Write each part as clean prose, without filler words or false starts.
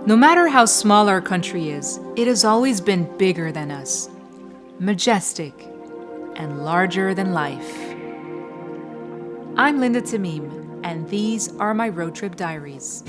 No matter how small our country is, it has always been bigger than us, majestic, and larger than life. I'm Linda Tamim, and these are my road trip diaries.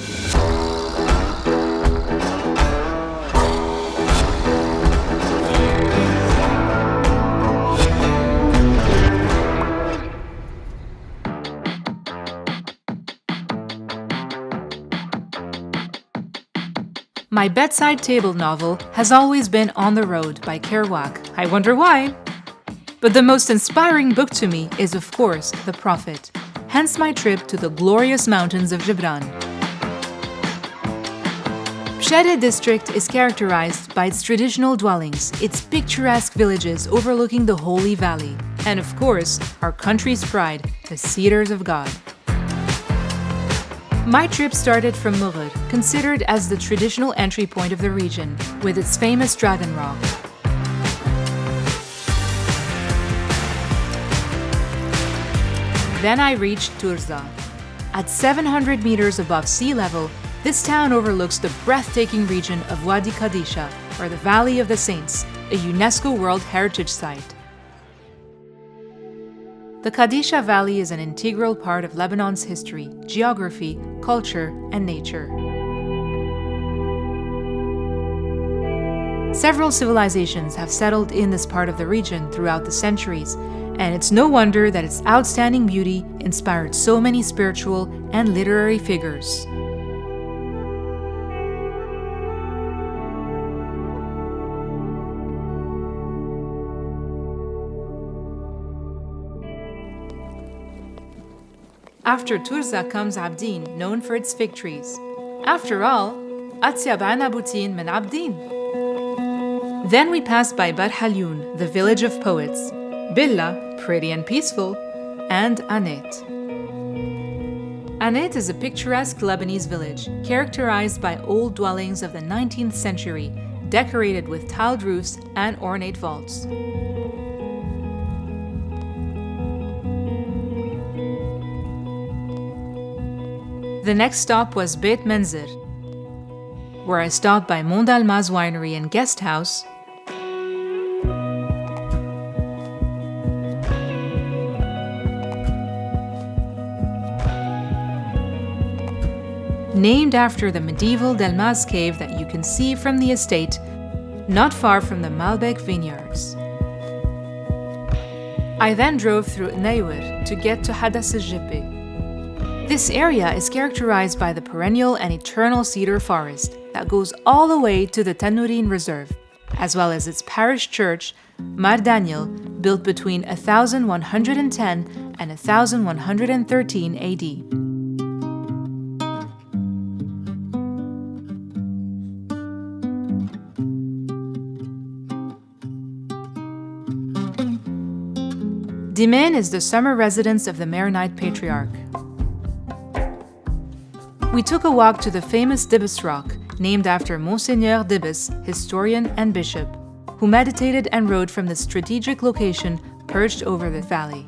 My bedside table novel has always been On the Road by Kerouac. I wonder why? But the most inspiring book to me is, of course, The Prophet, hence my trip to the glorious mountains of Gibran. Bcharreh district is characterized by its traditional dwellings, its picturesque villages overlooking the Holy Valley, and of course, our country's pride, the Cedars of God. My trip started from Murud, considered as the traditional entry point of the region, with its famous Dragon Rock. Then I reached Turza. At 700 meters above sea level, this town overlooks the breathtaking region of Wadi Qadisha, or the Valley of the Saints, a UNESCO World Heritage Site. The Qadisha Valley is an integral part of Lebanon's history, geography, culture, and nature. Several civilizations have settled in this part of the region throughout the centuries, and it's no wonder that its outstanding beauty inspired so many spiritual and literary figures. After Turza comes Abdin, known for its fig trees. After all, Atyab Anabutin min Abdin. Then we pass by Bar Halyoun, the village of poets, Billa, pretty and peaceful, and Anet. Anet is a picturesque Lebanese village, characterized by old dwellings of the 19th century, decorated with tiled roofs and ornate vaults. The next stop was Beit Menzir, where I stopped by Mond Almaz Winery and Guest House, named after the medieval Delmaz cave that you can see from the estate, not far from the Malbec vineyards. I then drove through Naywer to get to Haddad al-Jibbi. This area is characterized by the perennial and eternal cedar forest that goes all the way to the Tanourin Reserve, as well as its parish church, Mar Daniel, built between 1110 and 1113 AD. Dimain is the summer residence of the Maronite Patriarch. We took a walk to the famous Dibis Rock, named after Monseigneur Dibis, historian and bishop, who meditated and wrote from this strategic location perched over the valley.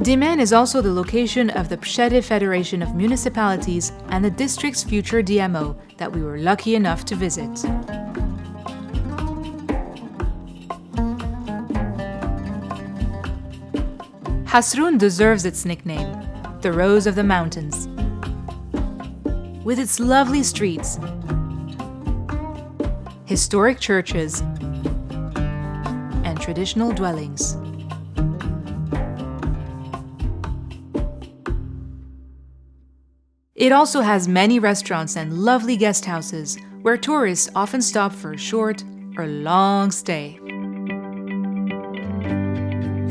Dimain is also the location of the Bcharreh Federation of Municipalities and the district's future DMO that we were lucky enough to visit. Hasroun deserves its nickname, the Rose of the Mountains. With its lovely streets, historic churches, and traditional dwellings. It also has many restaurants and lovely guest houses where tourists often stop for a short or long stay.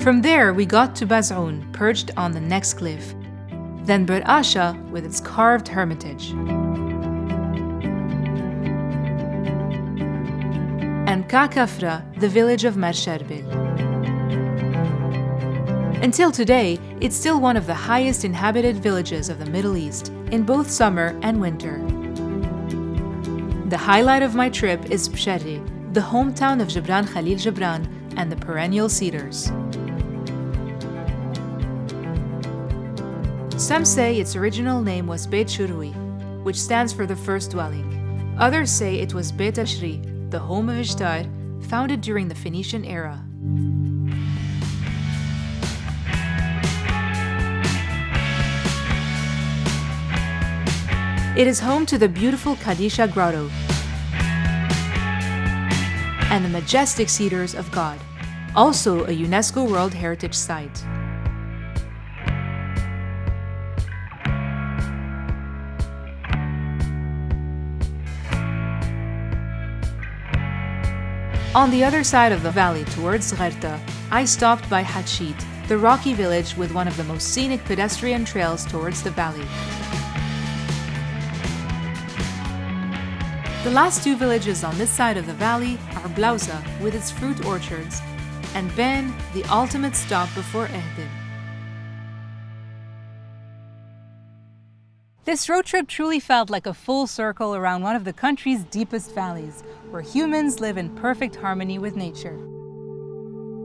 From there, we got to Bazoun, perched on the next cliff. Then Bir Asha with its carved hermitage. And Kakafra, the village of Charbel. Until today, it's still one of the highest inhabited villages of the Middle East, in both summer and winter. The highlight of my trip is Bcharreh, the hometown of Gibran Khalil Gibran and the perennial cedars. Some say its original name was Bcharreh, which stands for the first dwelling. Others say it was Bcharreh, the home of Ishtar, founded during the Phoenician era. It is home to the beautiful Kadisha Grotto and the majestic Cedars of God, also a UNESCO World Heritage Site. On the other side of the valley towards Rita, I stopped by Haddad, the rocky village with one of the most scenic pedestrian trails towards the valley. The last two villages on this side of the valley are Blauza, with its fruit orchards, and Ben, the ultimate stop before Haddad. This road trip truly felt like a full circle around one of the country's deepest valleys, where humans live in perfect harmony with nature.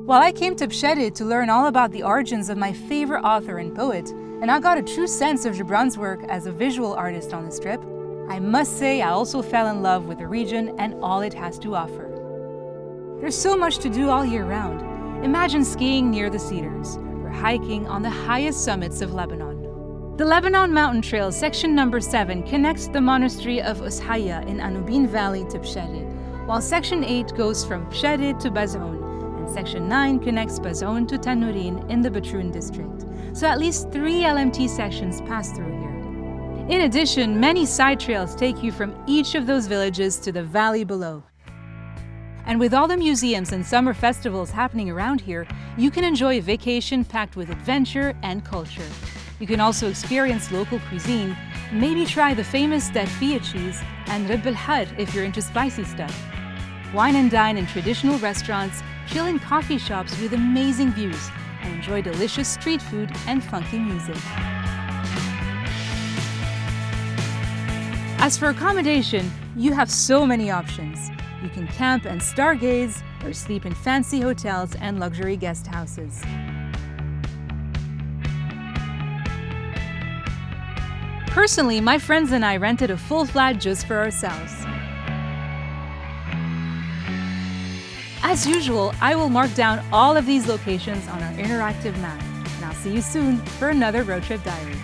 While I came to Bcharreh to learn all about the origins of my favorite author and poet, and I got a true sense of Gibran's work as a visual artist on this trip, I must say I also fell in love with the region and all it has to offer. There's so much to do all year round. Imagine skiing near the Cedars, or hiking on the highest summits of Lebanon. The Lebanon Mountain Trail section number 7 connects the monastery of Ushaya in Anubin Valley to Bcharreh, while section 8 goes from Bcharreh to Bazoun, and section 9 connects Bazoun to Tanurin in the Batroun district. So at least 3 LMT sections pass through here. In addition, many side trails take you from each of those villages to the valley below. And with all the museums and summer festivals happening around here, you can enjoy a vacation packed with adventure and culture. You can also experience local cuisine, maybe try the famous Darfia cheese and Rib al-Har if you're into spicy stuff. Wine and dine in traditional restaurants, chill in coffee shops with amazing views, and enjoy delicious street food and funky music. As for accommodation, you have so many options. You can camp and stargaze, or sleep in fancy hotels and luxury guest houses. Personally, my friends and I rented a full flat just for ourselves. As usual, I will mark down all of these locations on our interactive map, and I'll see you soon for another road trip diary.